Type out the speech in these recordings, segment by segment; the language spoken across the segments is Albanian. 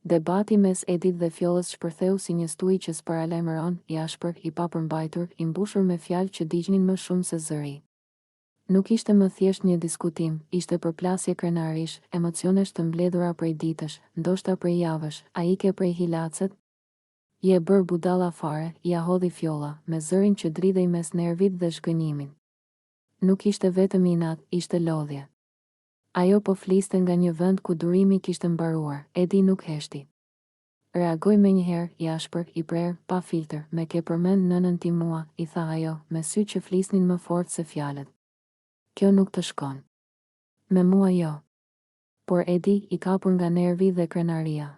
Debati mes Edit dhe Fjollës shpërtheu si një stuj që s'paralajmëron, i ashpër, i papërmbajtur, i mbushur me fjalë që dignin më shumë se zëri. Nuk ishte më thjesht një diskutim, ishte përplasje krenarish, emocionesh të mbledhura prej ditësh, ndoshta prej javësh, a ike prej hilacet? Je bër budalla fare, ja hodhi Fjolla, me zërin që dridhej mes nervit dhe shgënjimin. Nuk ishte vetëm inat, ishte lodhje. Ajo po fliste nga një vend ku durimi kishte mbaruar, Edi nuk heshti. Reagoj me njëherë, i ashpër, i prerë, pa filter, me ke përmend nënën ti mua, i tha ajo, me sy që flisnin më fort se fjalët. Kjo nuk të shkon. Me mua jo. Por Edi i kapur nga nervi dhe krenaria.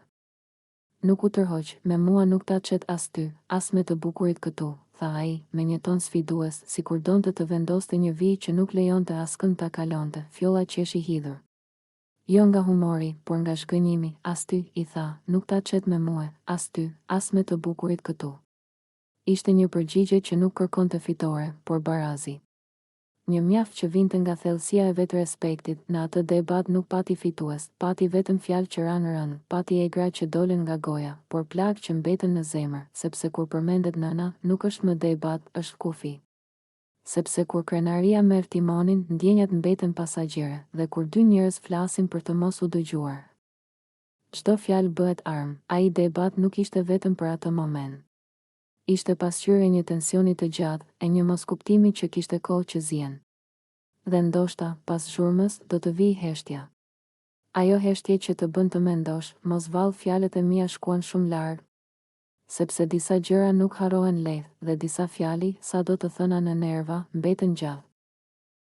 Nuk u tërhoq, me mua nuk ta qet as ty, as me të bukurit këtu, tha ai, me një ton sfidues, si kur donte të vendoste një vijë që nuk lejonte askënd ta kalonte. Fjolla qeshi hidhur. Jo nga humori, por nga shgënjimi, as ty, i tha, nuk ta qet me mua, as ty, as me të bukurit këtu. Ishte një përgjigje që nuk kërkonte fitore, por barazi. Një mjaft që vinte nga thellësia e vetë respektit, në atë debat nuk pati fitues, pati vetëm fjalë që ranë rënë, pati egra që dolen nga goja, por plagë që mbeten në zemër, sepse kur përmendet nëna, nuk është më debat, është kufi. Sepse kur krenaria merr timonin, ndjenjat mbeten pasagjere, dhe kur dy njerëz flasin për të mos u dëgjuar, çdo fjalë bëhet armë. Ai debat nuk ishte vetëm për atë moment. Ishte pasqyrë e një tensioni të gjatë, e një moskuptimi që kishte kohë që zien. Dhe ndoshta, pas zhurmës, do të vijë heshtja. Ajo heshtje që të bën të mendosh, mos vallë fjalët e mia shkuan shumë larg. Sepse disa gjëra nuk harrohen lehtë, dhe disa fjali, sa do të thëna në nerva, mbeten gjallë.